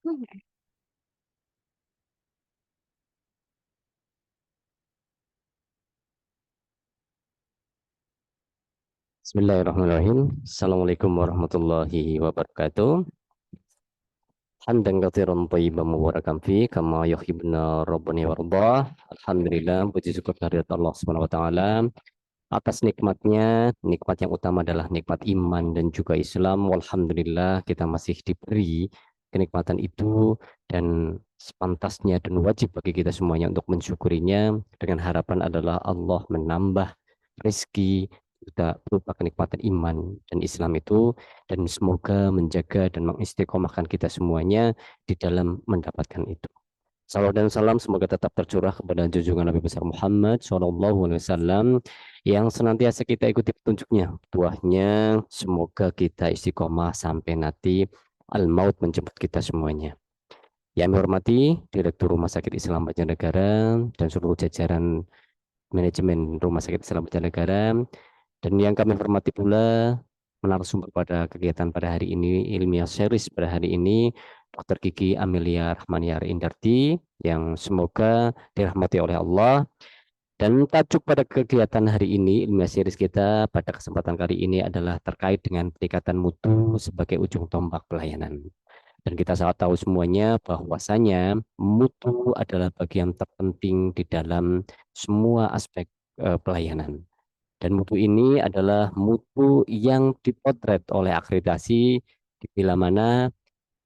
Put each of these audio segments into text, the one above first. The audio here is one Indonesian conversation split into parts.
Hmm. Bismillahirrahmanirrahim. Assalamualaikum warahmatullahi wabarakatuh. Hamdan katsiran thayyiban mubarakan fi kama yuhibbuna rabbuna wardah. Alhamdulillah, puji syukur kehadirat Allah Subhanahu wa taala atas nikmatnya. Nikmat yang utama adalah nikmat iman dan juga Islam. Alhamdulillah kita masih diberi kenikmatan itu dan sepantasnya dan wajib bagi kita semuanya untuk mensyukurinya dengan harapan adalah Allah menambah rezeki kita berupa kenikmatan iman dan Islam itu dan semoga menjaga dan mengistiqomahkan kita semuanya di dalam mendapatkan itu. Salawat dan salam semoga tetap tercurah kepada junjungan Nabi besar Muhammad SAW yang senantiasa kita ikuti petunjuknya, tuahnya. Semoga kita istiqomah sampai nanti al-maut menjemput kita semuanya. Yang kami hormati Direktur Rumah Sakit Islam Banjarnegara dan seluruh jajaran manajemen Rumah Sakit Islam Banjarnegara, dan yang kami hormati pula menarasumber pada kegiatan pada hari ini, ilmiah series pada hari ini, Dr. Kiki Amelia Rahmaniar Indarti, yang semoga dirahmati oleh Allah. Dan tajuk pada kegiatan hari ini, ilmiah series kita pada kesempatan kali ini adalah terkait dengan peningkatan mutu sebagai ujung tombak pelayanan. Dan kita sangat tahu semuanya bahwasanya mutu adalah bagian terpenting di dalam semua aspek pelayanan. Dan mutu ini adalah mutu yang dipotret oleh akreditasi, bila mana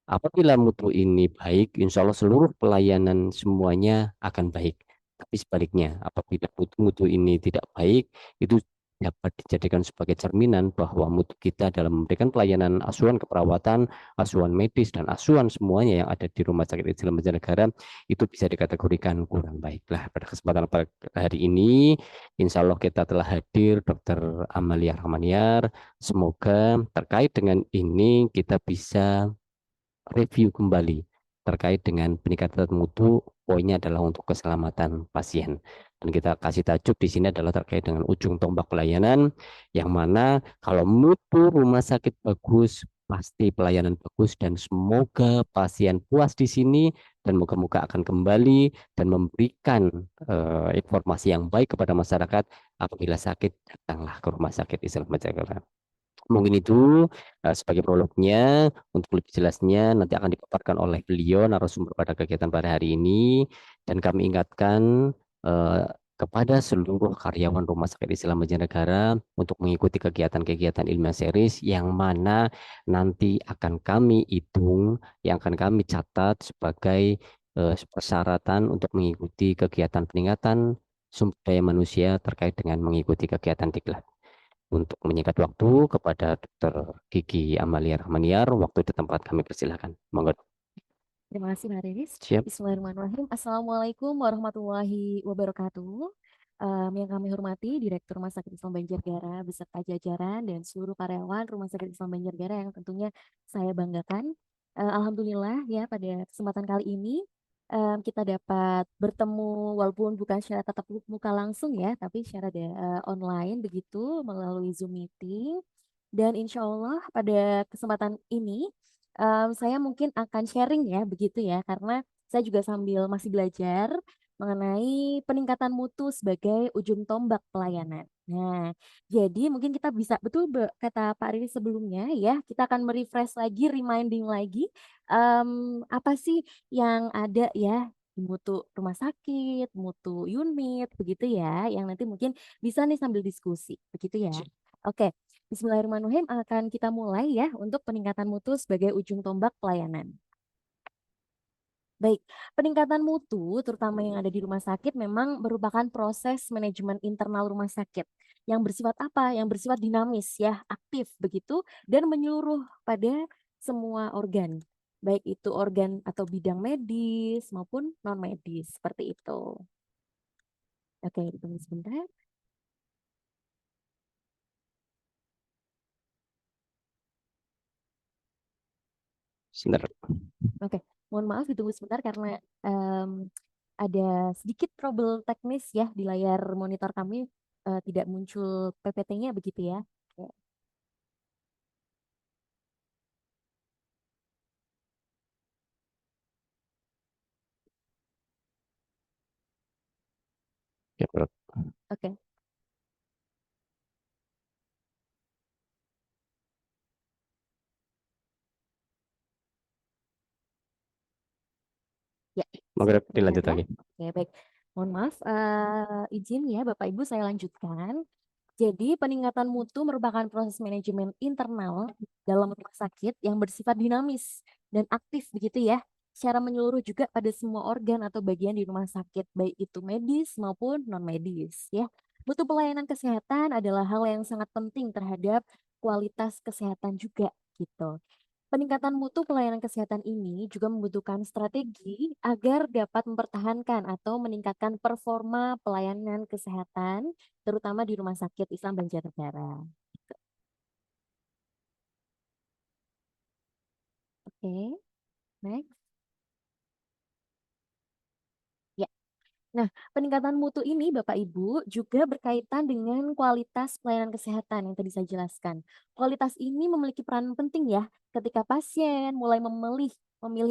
apabila mutu ini baik, insya Allah seluruh pelayanan semuanya akan baik. Tapi sebaliknya, apabila mutu ini tidak baik, itu dapat dijadikan sebagai cerminan bahwa mutu kita dalam memberikan pelayanan asuhan keperawatan, asuhan medis, dan asuhan semuanya yang ada di Rumah Sakit Islam Banjarnegara itu bisa dikategorikan kurang baik. Lah, pada kesempatan hari ini, insya Allah kita telah hadir Dr. Amalia Rahmaniar. Semoga terkait dengan ini kita bisa review kembali terkait dengan peningkatan mutu. Poinnya adalah untuk keselamatan pasien. Dan kita kasih tajuk di sini adalah terkait dengan ujung tombak pelayanan, yang mana kalau mutu rumah sakit bagus, pasti pelayanan bagus, dan semoga pasien puas di sini dan moga-moga akan kembali dan memberikan informasi yang baik kepada masyarakat. Apabila sakit, datanglah ke rumah sakit Islam Jakarta. Mungkin itu sebagai prolognya. Untuk lebih jelasnya nanti akan dipaparkan oleh beliau narasumber pada kegiatan pada hari ini. Dan kami ingatkan eh, kepada seluruh karyawan Rumah Sakit Islam Banjarnegara untuk mengikuti kegiatan-kegiatan ilmiah series yang mana nanti akan kami hitung, yang akan kami catat sebagai persyaratan untuk mengikuti kegiatan peningkatan sumber daya manusia terkait dengan mengikuti kegiatan diklat. Untuk menyingkat waktu kepada Dr. Kiki Amalia Rahmaniar, waktu di tempat kami persilahkan. Monggo. Terima kasih, Mbak Riris. Siap. Bismillahirrahmanirrahim. Assalamualaikum warahmatullahi wabarakatuh. Yang kami hormati Direktur Rumah Sakit Islam Banjarnegara beserta jajaran dan seluruh karyawan Rumah Sakit Islam Banjarnegara yang tentunya saya banggakan. Alhamdulillah ya pada kesempatan kali ini kita dapat bertemu walaupun bukan secara tatap muka langsung ya, tapi secara online begitu melalui Zoom meeting. Dan insya Allah pada kesempatan ini saya mungkin akan sharing ya begitu ya karena saya juga sambil masih belajar mengenai peningkatan mutu sebagai ujung tombak pelayanan. Nah, jadi mungkin kita bisa betul kata Pak Riri sebelumnya ya, kita akan merefresh lagi, reminding lagi apa sih yang ada ya di mutu rumah sakit, mutu unit, begitu ya, yang nanti mungkin bisa nih sambil diskusi, begitu ya. Oke, Bismillahirrahmanirrahim akan kita mulai ya untuk peningkatan mutu sebagai ujung tombak pelayanan. Baik, peningkatan mutu terutama yang ada di rumah sakit memang merupakan proses manajemen internal rumah sakit yang bersifat apa? Yang bersifat dinamis ya, aktif begitu dan menyeluruh pada semua organ. Baik itu organ atau bidang medis maupun non medis seperti itu. Oke, ditunggu sebentar. Sebentar. Oke, mohon maaf ditunggu sebentar karena em, ada sedikit trouble teknis ya di layar monitor kami tidak muncul PPT-nya begitu ya. Oke. Ya, Bro. Oke. Ya, Monggo saya Rep, dengar dilanjut ya. lagi. Oke, baik. Mohon maaf, izin ya Bapak Ibu saya lanjutkan. Jadi peningkatan mutu merupakan proses manajemen internal dalam rumah sakit yang bersifat dinamis dan aktif begitu ya, secara menyeluruh juga pada semua organ atau bagian di rumah sakit, baik itu medis maupun non medis ya. Mutu pelayanan kesehatan adalah hal yang sangat penting terhadap kualitas kesehatan juga gitu. Peningkatan mutu pelayanan kesehatan ini juga membutuhkan strategi agar dapat mempertahankan atau meningkatkan performa pelayanan kesehatan, terutama di Rumah Sakit Islam Banjarnegara. Oke, next. Ya. Nah, peningkatan mutu ini Bapak Ibu juga berkaitan dengan kualitas pelayanan kesehatan yang tadi saya jelaskan. Kualitas ini memiliki peran penting ya ketika pasien mulai memilih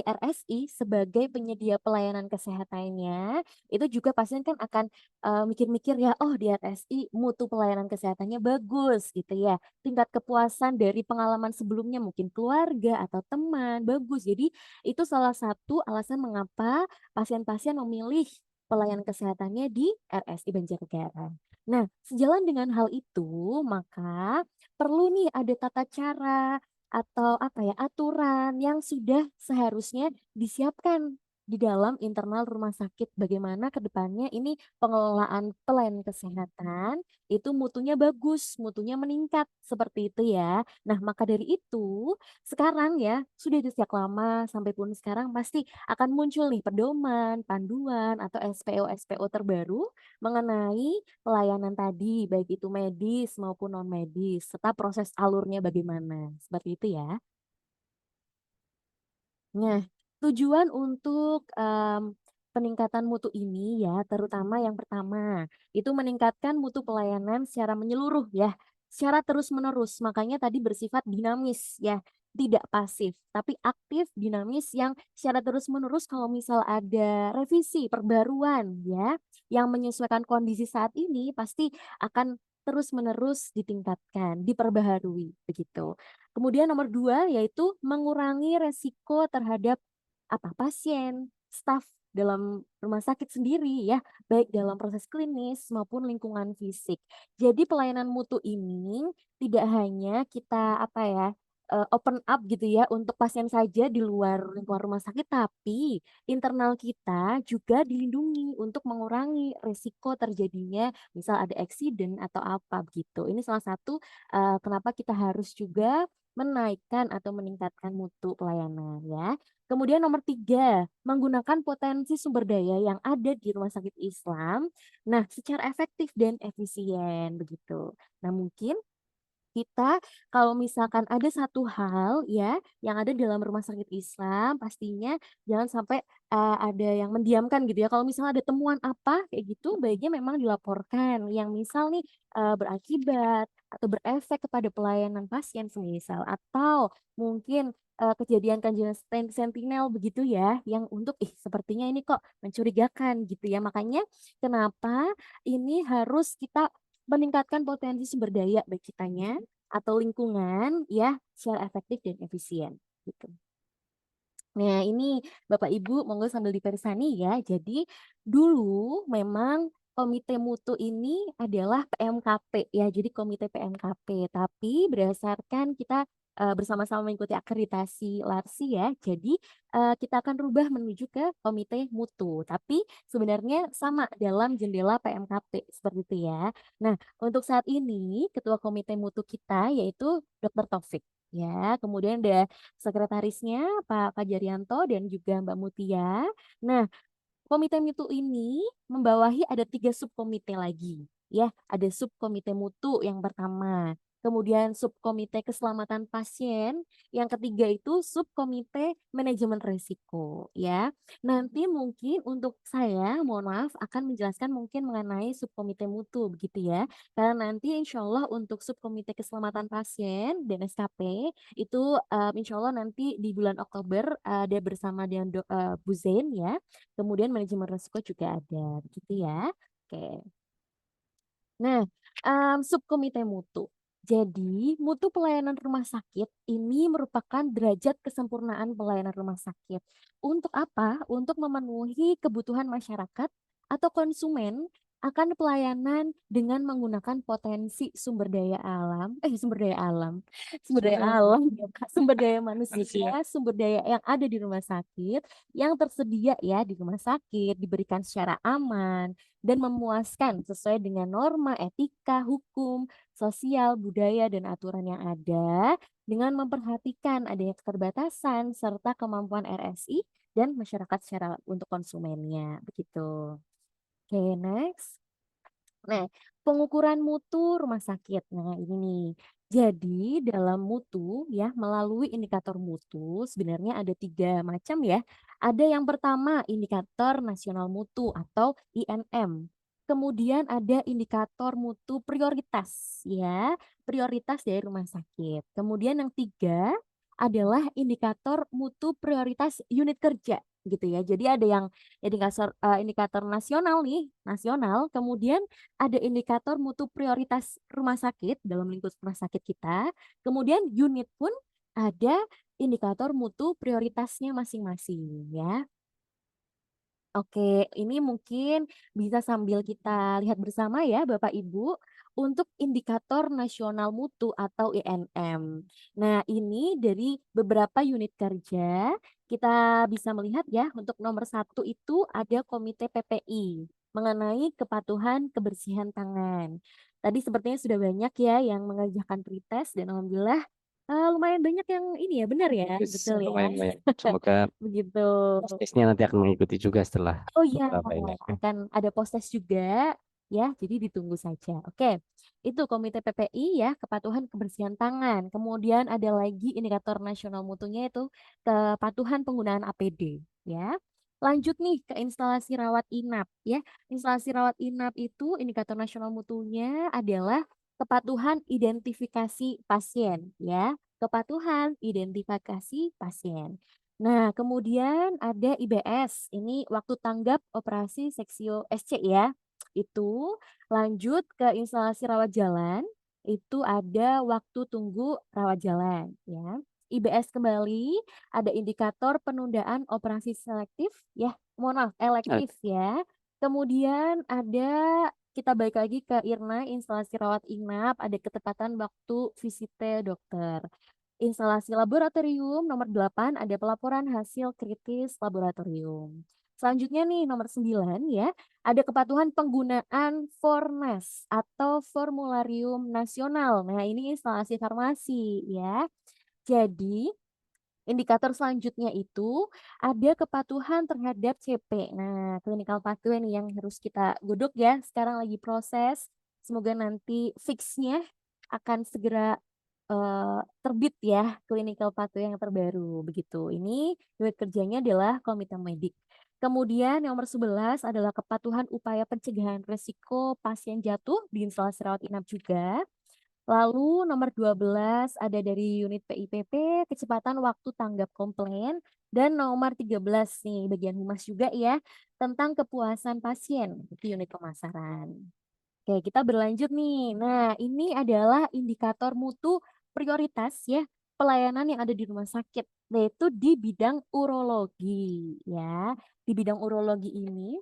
RSI sebagai penyedia pelayanan kesehatannya, itu juga pasien kan akan mikir-mikir ya, oh di RSI mutu pelayanan kesehatannya bagus gitu ya. Tingkat kepuasan dari pengalaman sebelumnya mungkin keluarga atau teman bagus. Jadi itu salah satu alasan mengapa pasien-pasien memilih pelayanan kesehatannya di RSI Banjarnegara. Nah, sejalan dengan hal itu, maka perlu nih ada tata cara atau apa ya, aturan yang sudah seharusnya disiapkan di dalam internal rumah sakit. Bagaimana ke depannya ini pengelolaan pelayanan kesehatan itu mutunya bagus, mutunya meningkat seperti itu ya. Nah, maka dari itu sekarang ya sudah sejak lama sampai pun sekarang pasti akan muncul nih pedoman, panduan, atau SPO-SPO terbaru mengenai pelayanan tadi, baik itu medis maupun non medis, serta proses alurnya bagaimana. Seperti itu ya. Nah, tujuan untuk peningkatan mutu ini ya, terutama yang pertama, itu meningkatkan mutu pelayanan secara menyeluruh ya, secara terus-menerus. Makanya tadi bersifat dinamis ya, tidak pasif, tapi aktif, dinamis yang secara terus-menerus kalau misal ada revisi, perbaruan ya, yang menyesuaikan kondisi saat ini pasti akan terus-menerus ditingkatkan, diperbaharui begitu. Kemudian nomor dua yaitu mengurangi resiko terhadap apa pasien, staf dalam rumah sakit sendiri ya, baik dalam proses klinis maupun lingkungan fisik. Jadi pelayanan mutu ini tidak hanya kita apa ya open up gitu ya untuk pasien saja di luar lingkungan rumah sakit, tapi internal kita juga dilindungi untuk mengurangi risiko terjadinya misal ada accident atau apa begitu. Ini salah satu kenapa kita harus juga menaikkan atau meningkatkan mutu pelayanan ya. Kemudian nomor tiga, menggunakan potensi sumber daya yang ada di rumah sakit Islam, nah secara efektif dan efisien begitu. Nah mungkin kita kalau misalkan ada satu hal ya yang ada dalam rumah sakit Islam pastinya jangan sampai ada yang mendiamkan gitu ya. Kalau misalnya ada temuan apa kayak gitu baiknya memang dilaporkan yang misal nih berakibat atau berefek kepada pelayanan pasien semisal atau mungkin kejadian-kejadian sentinel begitu ya yang untuk sepertinya ini kok mencurigakan gitu ya. Makanya kenapa ini harus kita meningkatkan potensi sumber daya baik kitanya atau lingkungan ya secara efektif dan efisien gitu. Nah, ini Bapak Ibu monggo sambil dipersani ya. Jadi dulu memang Komite Mutu ini adalah PMKP ya. Jadi Komite PMKP, tapi berdasarkan kita bersama-sama mengikuti akreditasi LARSI ya. Jadi kita akan rubah menuju ke Komite Mutu. Tapi sebenarnya sama dalam jendela PMKP seperti itu ya. Nah, untuk saat ini Ketua Komite Mutu kita yaitu Dr. Taufik. Ya, kemudian ada sekretarisnya Pak Fajarianto dan juga Mbak Mutia. Nah, komite mutu ini membawahi ada tiga subkomite lagi. Ya, ada subkomite mutu yang pertama. Kemudian subkomite keselamatan pasien. Yang ketiga itu subkomite manajemen risiko. Ya, nanti mungkin untuk saya, mohon maaf, akan menjelaskan mungkin mengenai subkomite mutu begitu ya. Karena nanti insya Allah untuk subkomite keselamatan pasien dan SKP itu insya Allah nanti di bulan Oktober ada bersama dengan Bu Zain ya. Kemudian manajemen risiko juga ada, begitu ya. Oke. Nah, subkomite mutu. Jadi, mutu pelayanan rumah sakit ini merupakan derajat kesempurnaan pelayanan rumah sakit. Untuk apa? Untuk memenuhi kebutuhan masyarakat atau konsumen akan pelayanan dengan menggunakan potensi sumber daya alam, sumber daya alam, sumber daya manusia, sumber daya yang ada di rumah sakit, yang tersedia ya di rumah sakit, diberikan secara aman, dan memuaskan sesuai dengan norma etika, hukum, sosial, budaya, dan aturan yang ada dengan memperhatikan adanya keterbatasan serta kemampuan RSI dan masyarakat secara untuk konsumennya. Begitu. Oke, next. Nah, pengukuran mutu rumah sakit. Nah, ini nih. Jadi, dalam mutu ya, melalui indikator mutu sebenarnya ada 3 macam ya. Ada yang pertama, indikator nasional mutu atau INM. Kemudian ada indikator mutu prioritas ya, prioritas dari rumah sakit. Kemudian yang tiga adalah indikator mutu prioritas unit kerja gitu ya. Jadi ada yang indikator nasional nih, nasional. Kemudian ada indikator mutu prioritas rumah sakit dalam lingkup rumah sakit kita. Kemudian unit pun ada indikator mutu prioritasnya masing-masing ya. Oke, ini mungkin bisa sambil kita lihat bersama ya Bapak Ibu untuk indikator nasional mutu atau INM. Nah, ini dari beberapa unit kerja kita bisa melihat ya untuk nomor satu itu ada Komite PPI mengenai kepatuhan kebersihan tangan. Tadi sepertinya sudah banyak ya yang mengerjakan pretest dan alhamdulillah lumayan banyak yang ini ya benar ya, Yes, betul ya. lumayan banyak. Semoga Begitu. tesnya nanti akan mengikuti juga setelah Oh iya, beberapa ini. akan ada proses juga ya, jadi ditunggu saja. Oke, itu Komite PPI ya, kepatuhan kebersihan tangan. Kemudian ada lagi indikator nasional mutunya itu kepatuhan penggunaan APD ya. Lanjut nih ke instalasi rawat inap ya. Instalasi rawat inap itu indikator nasional mutunya adalah kepatuhan identifikasi pasien ya. Kepatuhan identifikasi pasien. Nah, kemudian ada IBS. Ini waktu tanggap operasi seksio SC ya. Itu lanjut ke instalasi rawat jalan. Itu ada waktu tunggu rawat jalan ya. IBS kembali ada indikator penundaan operasi selektif ya. Mohon maaf, Eh, elektif ya. Kemudian ada kita balik lagi ke IRNA instalasi rawat inap, ada ketepatan waktu visite dokter. Instalasi laboratorium nomor 8 ada pelaporan hasil kritis laboratorium. Selanjutnya nih nomor 9 ya, ada kepatuhan penggunaan Fornas atau Formularium Nasional. Nah, ini instalasi farmasi ya. Jadi, indikator selanjutnya itu ada kepatuhan terhadap CP. Nah, clinical pathway nih yang harus kita godok ya. Sekarang lagi proses. Semoga nanti fixnya akan segera terbit ya clinical pathway yang terbaru begitu. Ini unit kerjanya adalah komite medik. Kemudian yang nomor 11 adalah kepatuhan upaya pencegahan risiko pasien jatuh di instalasi rawat inap juga. Lalu nomor 12 ada dari unit PIPP, kecepatan waktu tanggap komplain. Dan nomor 13 nih, bagian humas juga ya, tentang kepuasan pasien, itu unit pemasaran. Oke, kita berlanjut nih. Nah, ini adalah indikator mutu prioritas ya, pelayanan yang ada di rumah sakit, yaitu di bidang urologi ya. Di bidang urologi ini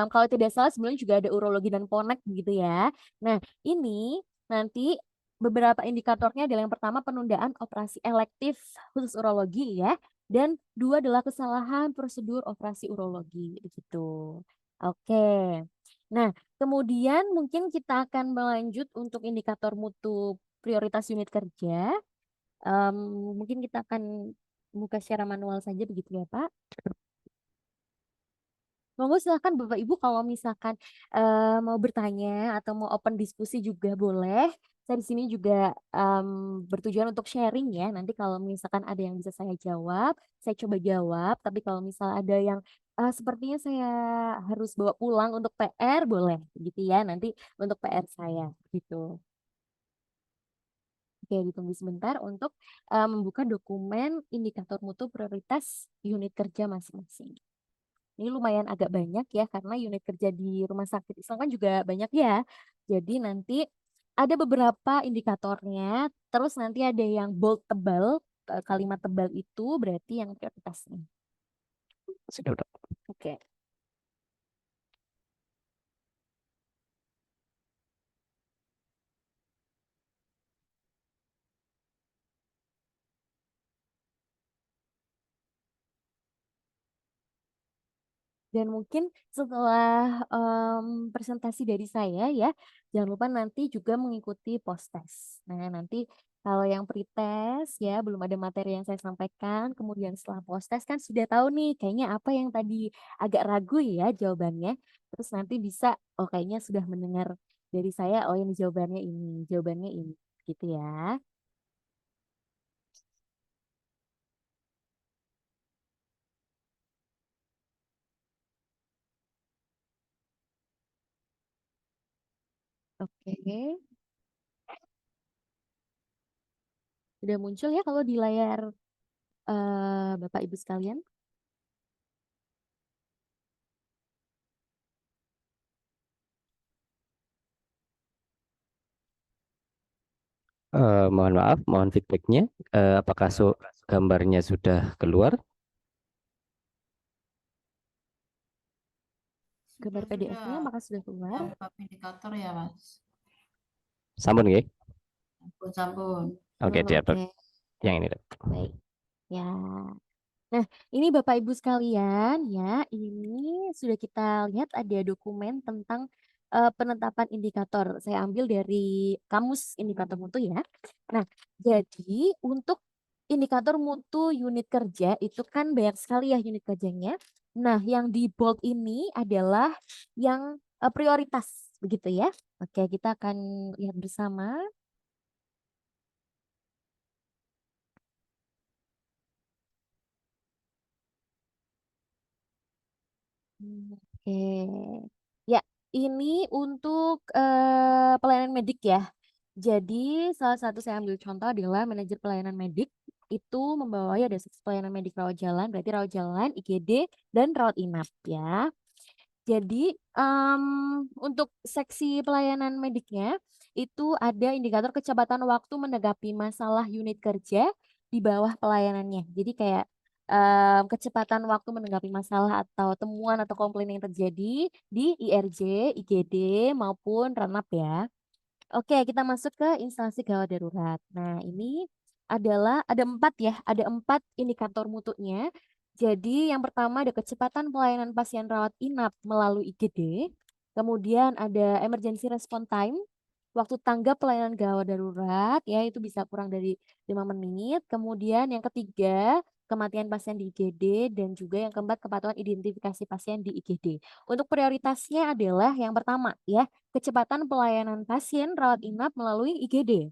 kalau tidak salah sebelumnya juga ada urologi dan ponek begitu ya. Nah, ini nanti beberapa indikatornya adalah yang pertama penundaan operasi elektif khusus urologi ya. Dan dua adalah kesalahan prosedur operasi urologi begitu. Oke. Nah, kemudian mungkin kita akan melanjut untuk indikator mutu prioritas unit kerja. Em, Mungkin kita akan buka secara manual saja begitu ya, Pak. Monggo silakan Bapak Ibu kalau misalkan mau bertanya atau mau open diskusi juga boleh. Saya di sini juga bertujuan untuk sharing ya. Nanti kalau misalkan ada yang bisa saya jawab, saya coba jawab. Tapi kalau misal ada yang sepertinya saya harus bawa pulang untuk PR, boleh gitu ya. Nanti untuk PR saya gitu. Oke, ditunggu sebentar untuk membuka dokumen indikator mutu prioritas unit kerja masing-masing. Ini lumayan agak banyak ya karena unit kerja di rumah sakit Islam kan juga banyak ya. Jadi nanti ada beberapa indikatornya, terus nanti ada yang bold tebal, kalimat tebal itu berarti yang prioritas nih. Sudah, udah. Oke. Dan mungkin setelah presentasi dari saya ya, jangan lupa nanti juga mengikuti post-test. Nah, nanti kalau yang pre-test ya belum ada materi yang saya sampaikan, kemudian setelah post-test kan sudah tahu nih kayaknya apa yang tadi agak ragu ya jawabannya. Terus nanti bisa, oh kayaknya sudah mendengar dari saya, oh ini jawabannya ini, gitu ya. Oke, sudah muncul ya kalau di layar Bapak Ibu sekalian. Mohon maaf, mohon feedbacknya. Apakah gambarnya sudah keluar? Gambar Sudah, PDF-nya apakah sudah keluar? yang bab indikator ya, Mas. Sampun nggih? Sampun-sampun. Oke, dia Oke, yang ini. baik. Ya. Nah, ini Bapak Ibu sekalian ya, ini sudah kita lihat ada dokumen tentang penetapan indikator. Saya ambil dari kamus indikator mutu ya. Nah, jadi untuk indikator mutu unit kerja itu kan banyak sekali ya unit kerjanya. Nah, yang di bold ini adalah yang prioritas begitu ya. Oke, kita akan lihat bersama. Oke. Ya, ini untuk pelayanan medik ya. Jadi salah satu saya ambil contoh adalah manajer pelayanan medik itu membawahi ada seksi pelayanan medik rawat jalan, berarti rawat jalan, IGD, dan rawat inap ya. Jadi untuk seksi pelayanan mediknya itu ada indikator kecepatan waktu menanggapi masalah unit kerja di bawah pelayanannya. Jadi kayak kecepatan waktu menanggapi masalah atau temuan atau komplain yang terjadi di IRJ, IGD maupun RANAP ya. Oke, kita masuk ke instansi gawat darurat. Nah, ini adalah ada empat indikator mutunya. Jadi, yang pertama ada kecepatan pelayanan pasien rawat inap melalui IGD. Kemudian ada emergency response time, waktu tanggap pelayanan gawat darurat, ya itu bisa kurang dari 5 menit. Kemudian yang ketiga, kematian pasien di IGD dan juga yang keempat kepatuhan identifikasi pasien di IGD. Untuk prioritasnya adalah yang pertama ya, kecepatan pelayanan pasien rawat inap melalui IGD.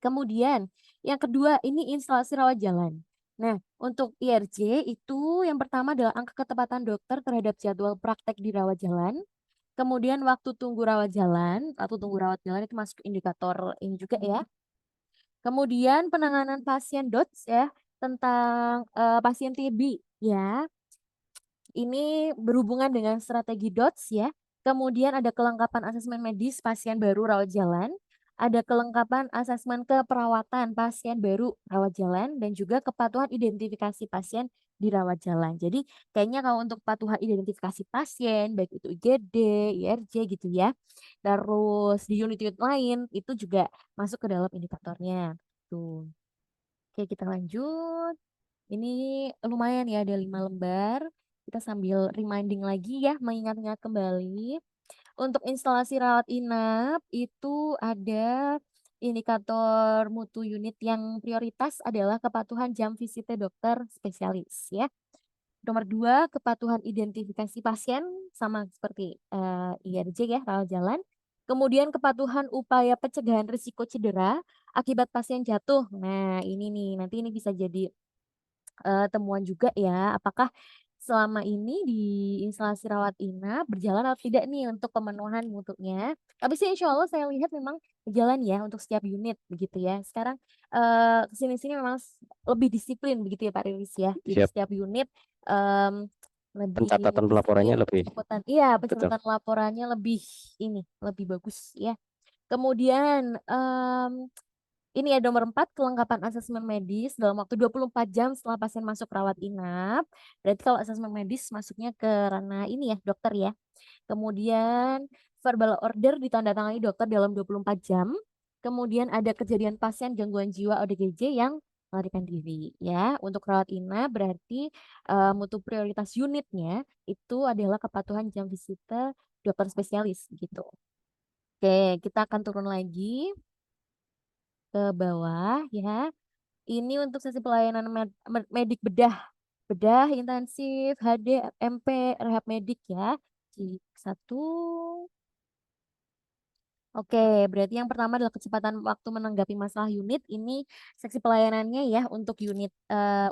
Kemudian yang kedua ini instalasi rawat jalan. Nah, untuk IRJ itu yang pertama adalah angka ketepatan dokter terhadap jadwal praktek di rawat jalan. Kemudian waktu tunggu rawat jalan itu masuk indikator ini juga ya. Kemudian penanganan pasien DOTS ya, tentang pasien TB ya. Ini berhubungan dengan strategi DOTS ya. Kemudian ada kelengkapan asesmen medis pasien baru rawat jalan, ada kelengkapan asesmen keperawatan pasien baru rawat jalan, dan juga kepatuhan identifikasi pasien di rawat jalan. Jadi kayaknya kalau untuk kepatuhan identifikasi pasien, baik itu IGD, IRJ gitu ya, terus di unit-unit lain itu juga masuk ke dalam indikatornya. Tuh. Oke, kita lanjut. Ini lumayan ya, ada 5 lembar. Kita sambil reminding lagi ya, mengingat-ingat kembali. Untuk instalasi rawat inap itu ada indikator mutu unit yang prioritas adalah kepatuhan jam visitnya dokter spesialis ya. Nomor 2, kepatuhan identifikasi pasien sama seperti IRJ ya, rawat jalan. Kemudian kepatuhan upaya pencegahan risiko cedera akibat pasien jatuh. Nah, ini nih, nanti ini bisa jadi temuan juga ya, apakah selama ini di instalasi rawat inap berjalan atau tidak nih untuk pemenuhan mutunya. Tapi sih insya Allah saya lihat memang berjalan ya untuk setiap unit begitu ya. Sekarang kesini-sini memang lebih disiplin begitu ya Pak Riris ya. Jadi Siap. setiap unit em, Pencatatan pelaporannya lebih iya, betul. pencatatan laporannya lebih bagus ya. Kemudian ini ya nomor 4, kelengkapan asesmen medis dalam waktu 24 jam setelah pasien masuk rawat inap. Berarti kalau asesmen medis masuknya ke ranah ini ya, dokter ya. Kemudian verbal order ditandatangani dokter dalam 24 jam. Kemudian ada kejadian pasien gangguan jiwa ODGJ yang melarikan diri ya. Untuk rawat inap berarti mutu prioritas unitnya itu adalah kepatuhan jam visita dokter spesialis gitu. Oke, kita akan turun lagi ke bawah ya. Ini untuk sesi pelayanan medik bedah intensif, HD, MP, rehab medik ya. Satu. Oke, berarti yang pertama adalah kecepatan waktu menanggapi masalah unit. Ini seksi pelayanannya ya untuk unit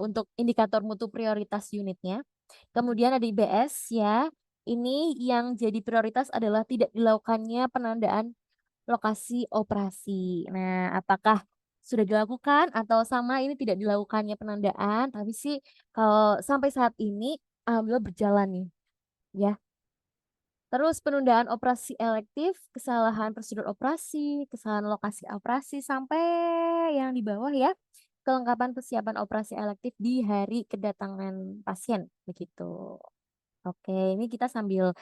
untuk indikator mutu prioritas unitnya. Kemudian ada IBS ya. Ini yang jadi prioritas adalah tidak dilakukannya penandaan lokasi operasi. Nah, apakah sudah dilakukan atau sama ini tidak dilakukannya penandaan? Tapi sih kalau sampai saat ini alhamdulillah berjalan nih, ya. Terus penundaan operasi elektif, kesalahan prosedur operasi, kesalahan lokasi operasi sampai yang di bawah ya. Kelengkapan persiapan operasi elektif di hari kedatangan pasien begitu. Oke, ini kita sambil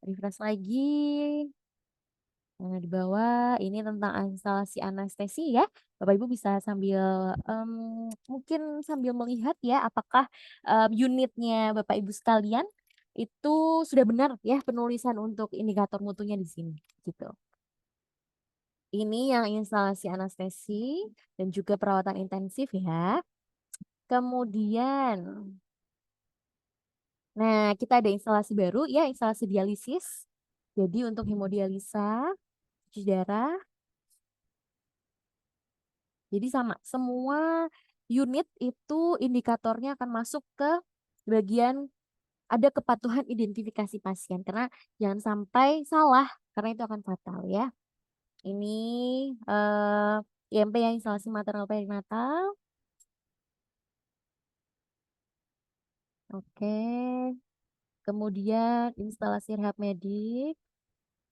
refresh lagi. Nah, di bawah ini tentang instalasi anestesi ya. Bapak Ibu bisa sambil mungkin sambil melihat ya apakah unitnya Bapak Ibu sekalian itu sudah benar ya penulisan untuk indikator mutunya di sini gitu. Ini yang instalasi anestesi dan juga perawatan intensif ya. Kemudian nah, kita ada instalasi baru ya, instalasi dialisis. Jadi untuk hemodialisa, cuci darah. Jadi sama, semua unit itu indikatornya akan masuk ke bagian ada kepatuhan identifikasi pasien karena jangan sampai salah karena itu akan fatal ya. Ini IMP yang instalasi maternal perinatal. Oke. Kemudian instalasi rehab medik.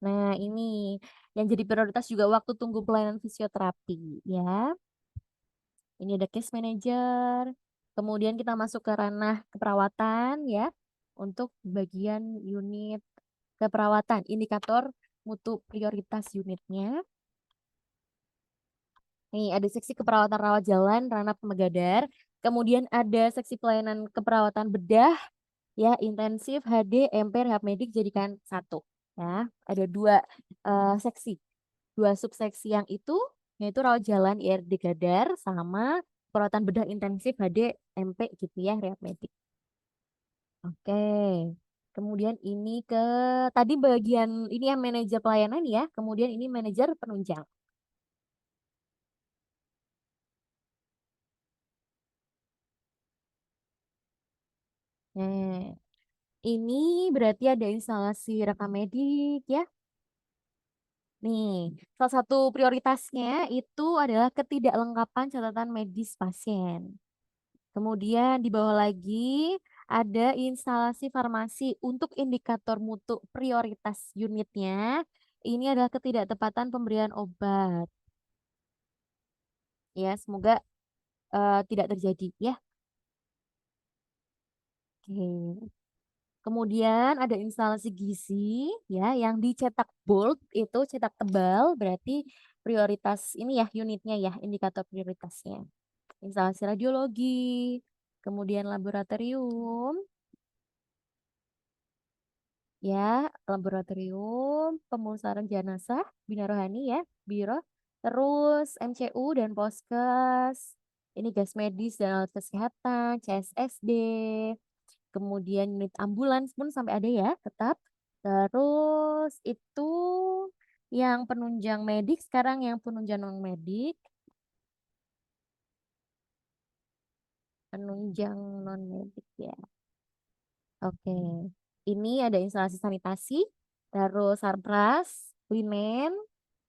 Nah, ini yang jadi prioritas juga waktu tunggu pelayanan fisioterapi ya. Ini ada case manager. Kemudian kita masuk ke ranah keperawatan ya. Untuk bagian unit keperawatan, indikator mutu prioritas unitnya. Nih ada seksi keperawatan rawat jalan, ranah pemegadar. Kemudian ada seksi pelayanan keperawatan bedah, ya intensif, HD, MP, rehab medik jadikan satu. Ya, ada dua seksi, dua subseksi yang itu, yaitu rawat jalan IRD Gadar sama perawatan bedah intensif HD, MP gitu ya, rehab medik. Oke. Kemudian ini ke tadi bagian ini yang manajer pelayanan ya, kemudian ini manajer penunjang. Nah, ini berarti ada instalasi rekam medik ya. Nih, salah satu prioritasnya itu adalah ketidaklengkapan catatan medis pasien. Kemudian di bawah lagi ada instalasi farmasi untuk indikator mutu prioritas unitnya. Ini adalah ketidaktepatan pemberian obat. Ya, semoga tidak terjadi ya. Oke. Kemudian ada instalasi gizi ya yang dicetak bold itu cetak tebal berarti prioritas ini ya unitnya ya indikator prioritasnya. Instalasi radiologi, kemudian laboratorium ya, laboratorium pemulasaran jenazah Bina Rohani ya, Biro. Terus MCU dan Poskes. Ini gas medis dan alat kesehatan, CSSD. Kemudian unit ambulans pun sampai ada ya, tetap. Terus itu yang penunjang medik, sekarang yang penunjang non medik. Penunjang non medik ya. Oke. Ini ada instalasi sanitasi, terus sarpras, linen,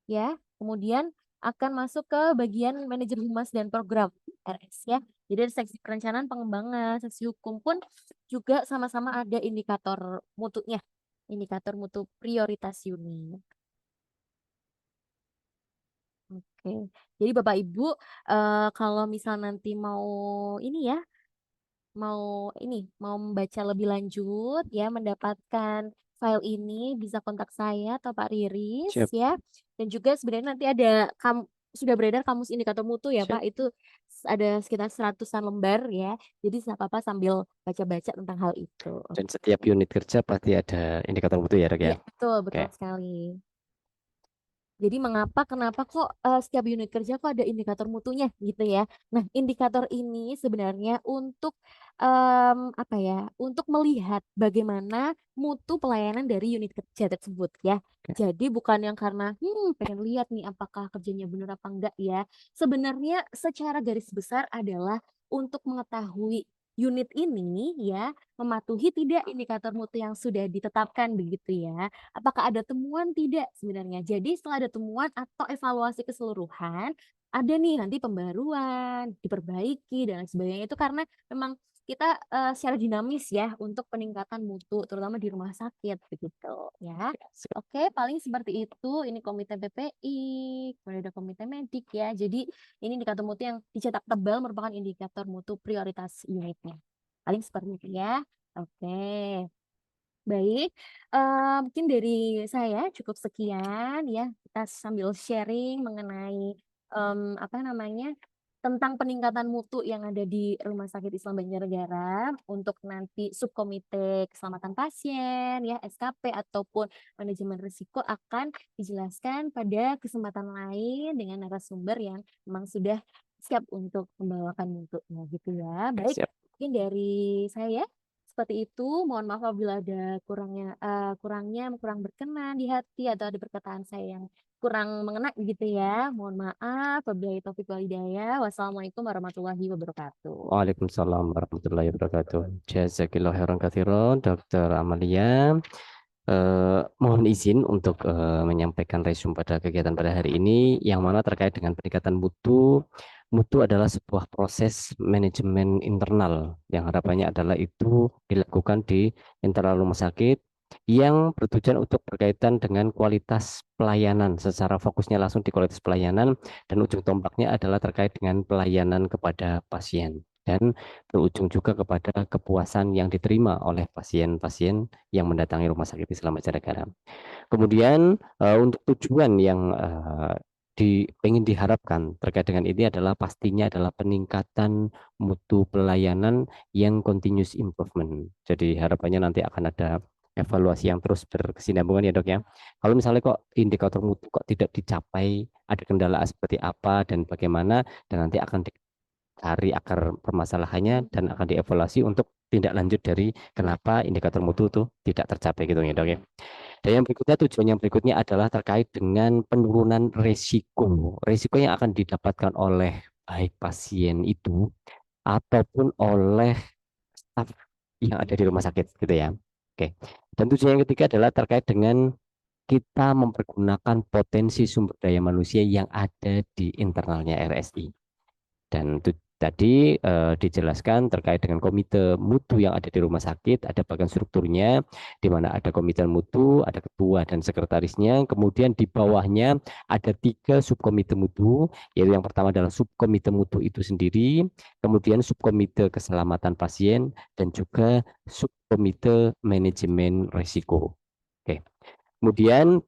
ya. Kemudian akan masuk ke bagian manajer humas dan program RS ya. Jadi ada seksi perencanaan pengembangan, seksi hukum pun juga sama-sama ada indikator mutunya, indikator mutu prioritas unit. Oke, jadi Bapak Ibu kalau misal nanti mau ini ya, mau membaca lebih lanjut ya, mendapatkan file ini bisa kontak saya atau Pak Riris Siap, ya. Dan juga sebenarnya nanti ada sudah beredar kamus indikator mutu ya siap. Pak, itu ada sekitar 100-an lembar ya. Jadi nggak apa-apa sambil baca-baca tentang hal itu. Dan setiap unit kerja pasti ada indikator mutu ya, Dok ya. Iya, betul, Oke. betul sekali. Jadi kenapa kok setiap unit kerja kok ada indikator mutunya gitu ya. Nah, indikator ini sebenarnya untuk apa ya? Untuk melihat bagaimana mutu pelayanan dari unit kerja tersebut ya. Oke. Jadi bukan yang karena pengen lihat nih apakah kerjanya benar apa enggak ya. Sebenarnya secara garis besar adalah untuk mengetahui unit ini ya mematuhi tidak indikator mutu yang sudah ditetapkan begitu ya. Apakah ada temuan? Tidak sebenarnya. Jadi setelah ada temuan atau evaluasi keseluruhan, ada nih nanti pembaruan, diperbaiki dan lain sebagainya. Itu karena memang kita secara dinamis ya untuk peningkatan mutu terutama di rumah sakit begitu ya. Siap. Oke, paling seperti itu. Ini komite PPI, kemudian ada komite medik ya. Jadi ini indikator mutu yang dicetak tebal merupakan indikator mutu prioritas unitnya. Paling seperti itu ya. Oke. Baik, mungkin dari saya cukup sekian ya, kita sambil sharing mengenai, apa namanya, tentang peningkatan mutu yang ada di Rumah Sakit Islam Banjarnegara untuk nanti subkomite keselamatan pasien ya, SKP ataupun manajemen risiko akan dijelaskan pada kesempatan lain dengan narasumber yang memang sudah siap untuk membawakan mutunya gitu ya. Baik, Siap. mungkin dari saya seperti itu, mohon maaf apabila ada kurang berkenan di hati atau ada perkataan saya yang kurang mengena gitu ya. Mohon maaf, wabillahi taufiq wal hidayah. Wassalamualaikum warahmatullahi wabarakatuh. Waalaikumsalam warahmatullahi wabarakatuh. Jazakillah khairan katsiran, Dokter Amalia. Mohon izin untuk menyampaikan resume pada kegiatan pada hari ini yang mana terkait dengan peningkatan mutu. Mutu adalah sebuah proses manajemen internal yang harapannya adalah itu dilakukan di internal rumah sakit yang bertujuan untuk berkaitan dengan kualitas pelayanan, secara fokusnya langsung di kualitas pelayanan, dan ujung tombaknya adalah terkait dengan pelayanan kepada pasien dan berujung juga kepada kepuasan yang diterima oleh pasien-pasien yang mendatangi Rumah Sakit Islam Banjarnegara. Kemudian untuk tujuan yang ingin diharapkan terkait dengan ini adalah pastinya adalah peningkatan mutu pelayanan yang continuous improvement. Jadi harapannya nanti akan ada evaluasi yang terus berkesinambungan ya, Dok ya. Kalau misalnya kok indikator mutu kok tidak dicapai, ada kendala seperti apa dan bagaimana, dan nanti akan dicari akar permasalahannya dan akan dievaluasi untuk tindak lanjut dari kenapa indikator mutu itu tidak tercapai gitu ya, Dok ya. Dan yang berikutnya, tujuan yang berikutnya adalah terkait dengan penurunan resiko. Resiko yang akan didapatkan oleh baik pasien itu ataupun oleh staf yang ada di rumah sakit gitu ya. Oke. Dan tujuan yang ketiga adalah terkait dengan kita mempergunakan potensi sumber daya manusia yang ada di internalnya RSI. Dan tadi dijelaskan terkait dengan komite mutu yang ada di rumah sakit, ada bagian strukturnya, di mana ada komite mutu, ada ketua dan sekretarisnya, kemudian di bawahnya ada 3 subkomite mutu, yaitu yang pertama adalah subkomite mutu itu sendiri, kemudian subkomite keselamatan pasien, dan juga subkomite manajemen risiko. Oke. Kemudian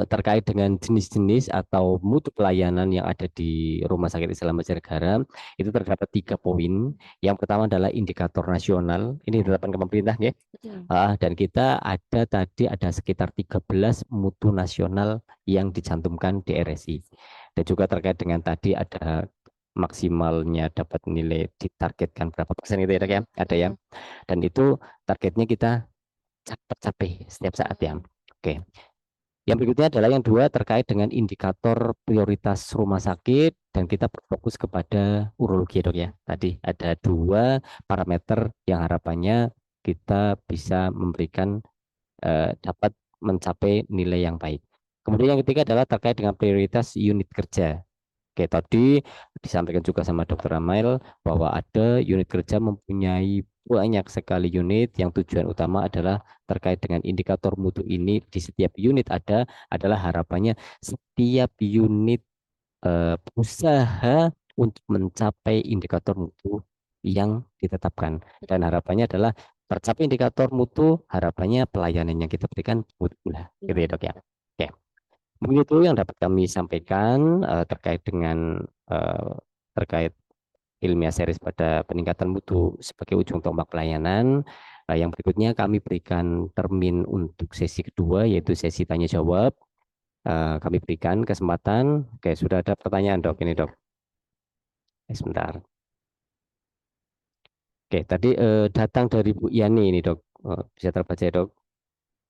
terkait dengan jenis-jenis atau mutu pelayanan yang ada di Rumah Sakit Islam Banjarnegara itu terdapat 3 poin. Yang pertama adalah indikator nasional, ini ditetapkan ke pemerintah ya. Dan kita ada sekitar 13 mutu nasional yang dicantumkan di RSI. Dan juga terkait dengan tadi ada maksimalnya dapat nilai ditargetkan berapa persen itu ya, Dok ya? Ada ya. Dan itu targetnya kita tercapai setiap saat ya. Oke. Yang berikutnya adalah yang 2 terkait dengan indikator prioritas rumah sakit dan kita berfokus kepada urologi, Dok ya. Tadi ada 2 parameter yang harapannya kita bisa memberikan dapat mencapai nilai yang baik. Kemudian yang ketiga adalah terkait dengan prioritas unit kerja. Oke, tadi disampaikan juga sama Dr. Amail bahwa ada unit kerja mempunyai banyak sekali unit yang tujuan utama adalah terkait dengan indikator mutu ini di setiap unit adalah harapannya setiap unit usaha untuk mencapai indikator mutu yang ditetapkan. Dan harapannya adalah tercapai indikator mutu, harapannya pelayanan yang kita berikan mutu pula. Gitu ya dok ya. Oke. Begitu yang dapat kami sampaikan terkait dengan terkait ilmiah series pada peningkatan mutu sebagai ujung tombak pelayanan. Yang berikutnya kami berikan termin untuk sesi kedua yaitu sesi tanya jawab. Kami berikan kesempatan. Oke, sudah ada pertanyaan dok ini dok. Sebentar. Oke, tadi datang dari Bu Yani ini dok. Bisa terbaca ya, dok.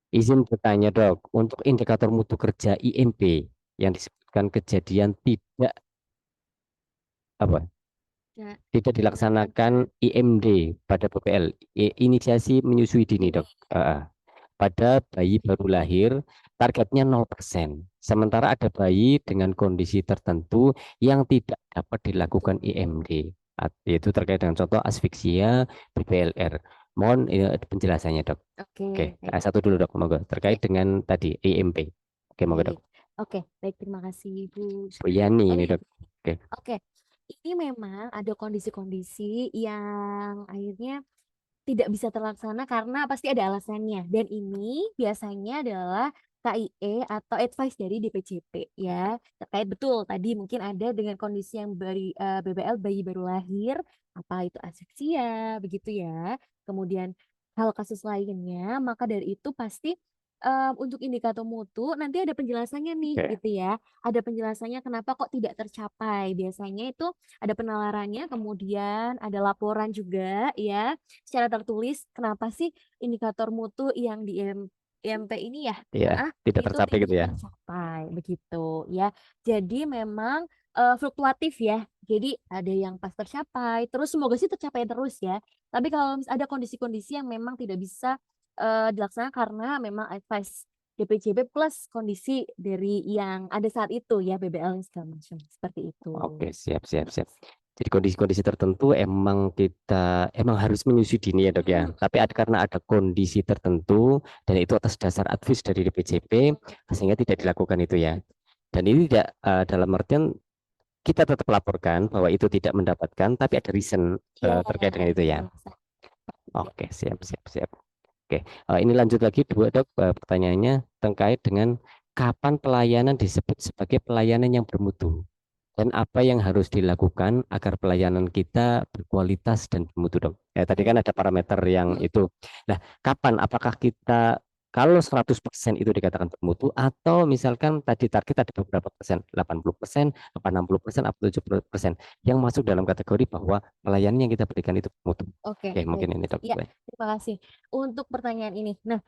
Izin bertanya dok, untuk indikator mutu kerja IMP yang disebutkan kejadian tidak apa Ya, tidak dilaksanakan IMD pada PPL, inisiasi menyusui dini dok. Pada bayi baru lahir targetnya 0%. Sementara ada bayi dengan kondisi tertentu yang tidak dapat dilakukan IMD, yaitu terkait dengan contoh asfiksia, BPLR. Mohon penjelasannya dok. Oke, Oke, baik. satu dulu dok, monggo. Terkait Baik. dengan tadi IMP. Oke, monggo dok. Baik. Oke, baik, terima kasih Bu. Bu Yani Oh ini iya, dok. Oke, oke. Ini memang ada kondisi-kondisi yang akhirnya tidak bisa terlaksana karena pasti ada alasannya. Dan ini biasanya adalah KIE atau advice dari DPJP ya. Terkait betul tadi mungkin ada dengan kondisi yang BBL bayi baru lahir, apa itu aseksia begitu ya. Kemudian hal kasus lainnya, maka dari itu pasti untuk indikator mutu nanti ada penjelasannya nih oke. gitu ya. Ada penjelasannya kenapa kok tidak tercapai. Biasanya itu ada penalarannya, kemudian ada laporan juga ya secara tertulis kenapa sih indikator mutu yang di IMP ini ya, Iya, tidak itu tercapai tidak gitu ya. tercapai begitu ya. Jadi memang fluktuatif ya. Jadi ada yang pas tercapai, terus semoga sih tercapai terus ya. Tapi kalau ada kondisi-kondisi yang memang tidak bisa dilaksanakan karena memang advice DPJP plus kondisi dari yang ada saat itu ya BBL dan segala macam seperti itu. Oke, siap, siap, siap. Jadi kondisi-kondisi tertentu emang harus menyusui dini ya dok ya. Tapi karena ada kondisi tertentu dan itu atas dasar advice dari DPJP sehingga tidak dilakukan itu ya. Dan ini tidak dalam artian kita tetap laporkan bahwa itu tidak mendapatkan, tapi ada reason Iya, terkait dengan itu ya. alasan. Oke, siap, siap, siap. Oke, ini lanjut lagi dua dok, pertanyaannya terkait dengan kapan pelayanan disebut sebagai pelayanan yang bermutu dan apa yang harus dilakukan agar pelayanan kita berkualitas dan bermutu dok. Ya, tadi kan ada parameter yang itu. Nah, kapan apakah kita kalau 100% itu dikatakan bermutu atau misalkan tadi target ada beberapa persen, 80%, apa 60%, apa 70% yang masuk dalam kategori bahwa pelayanan yang kita berikan itu bermutu. Oke, Oke, baik. mungkin ini dok. Ya, terima kasih untuk pertanyaan ini. Nah,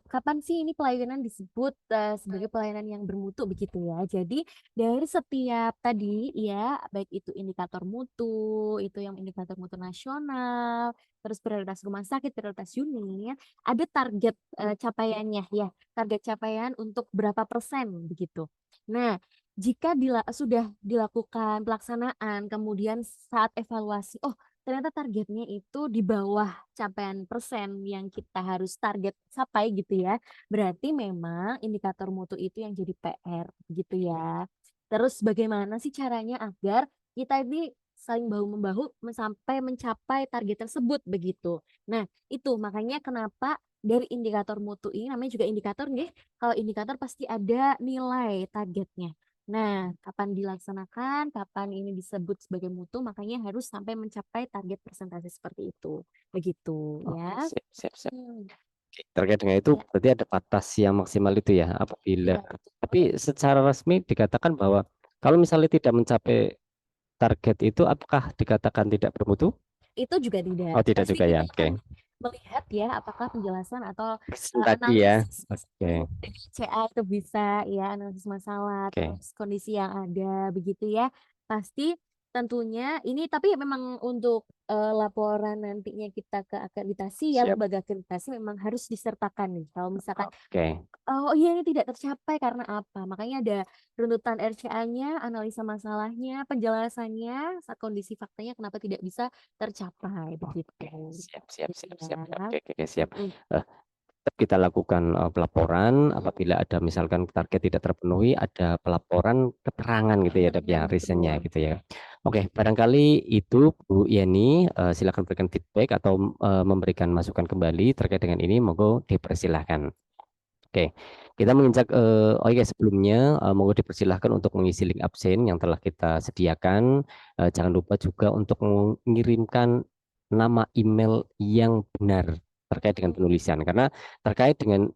kapan sih ini pelayanan disebut sebagai pelayanan yang bermutu begitu ya? Jadi dari setiap tadi ya, baik itu indikator mutu, itu yang indikator mutu nasional, terus prioritas rumah sakit, prioritas unit, ada target capaiannya ya, target capaian untuk berapa persen begitu. Nah, jika sudah dilakukan pelaksanaan, kemudian saat evaluasi, oh ternyata targetnya itu di bawah capaian persen yang kita harus target capai gitu ya. Berarti memang indikator mutu itu yang jadi PR gitu ya. Terus bagaimana sih caranya agar kita ini saling bahu-membahu sampai mencapai target tersebut begitu. Nah, itu makanya kenapa dari indikator mutu ini namanya juga indikator nih. Kalau indikator pasti ada nilai targetnya. Nah, kapan dilaksanakan, kapan ini disebut sebagai mutu, makanya harus sampai mencapai target persentase seperti itu. Begitu Oke, ya. siap, siap, siap. Hmm, Oke, terkait dengan itu ya, berarti ada batas yang maksimal itu ya apabila ya, tapi secara resmi dikatakan bahwa kalau misalnya tidak mencapai target itu apakah dikatakan tidak bermutu? itu juga tidak. Oh, tidak Pasti juga ya. kita Oke. akan melihat ya apakah penjelasan atau Tadi ya. analisis Oke. dari CA itu bisa ya analisis masalah Oke. terus kondisi yang ada begitu ya. Pasti tentunya ini tapi memang untuk laporan nantinya kita ke akreditasi ya, Siap. lembaga akreditasi memang harus disertakan nih. Kalau misalkan Oke. oh iya ini tidak tercapai karena apa? Makanya ada runtutan RCA-nya, analisa masalahnya, penjelasannya, saat kondisi faktanya kenapa tidak bisa tercapai Oke. begitu. Siap, siap, Gitu siap, siap. ya. Oke, siap. Mm-mm. Tetap kita lakukan pelaporan apabila ada misalkan target tidak terpenuhi, ada pelaporan keterangan gitu ya, Dok ya, reasonnya Betul. gitu ya. Oke, barangkali itu Bu Yeni, silakan berikan feedback atau memberikan masukan kembali terkait dengan ini, monggo dipersilahkan. Oke, kita menginjak, oh iya sebelumnya monggo dipersilahkan untuk mengisi link absen yang telah kita sediakan. Jangan lupa juga untuk mengirimkan nama email yang benar terkait dengan penulisan, karena terkait dengan